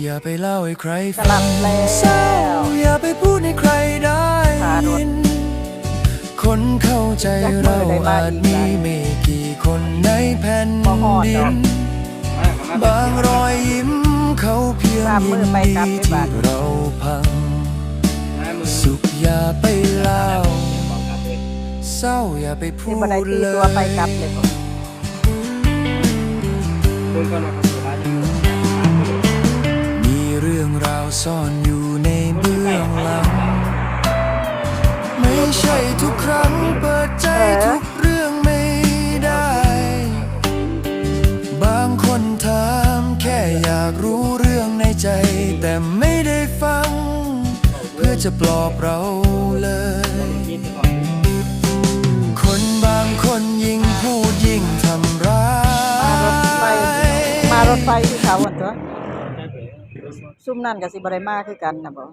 อย่าไปเล่าให้ใครฟั กำลั ง งแล้ว เศร้าอย่าไปพูดให้ใครได้ยินคนเข้าใจเราอาจมีไม่กี่คนในแผ่นดินบางรอยยิ้มเขาเพียงยินดีที่เราพังสุขอย่าไปเล่าเศร้าอย่าไปพู ที่ ด บันไดตี เล ตัวไปกลับ ย เลยบ่ มีเรื่องราวซ่อนอยู่ในเบื้องหลังไม่ใช่ทุกครั้งเปิดใจทุกเรื่องไม่ได้ บางคนถามแค่อยากรู้เรื่องในใจ แต่ไม่ได้ฟัง เพื่อจะปลอบเราเลย คนบางคนยิ่งพูดยิ่งทำร้าย มารถไฟที่เขาอันตัวซุ่มนั่นกับสิบได้มาคือกันนะบ่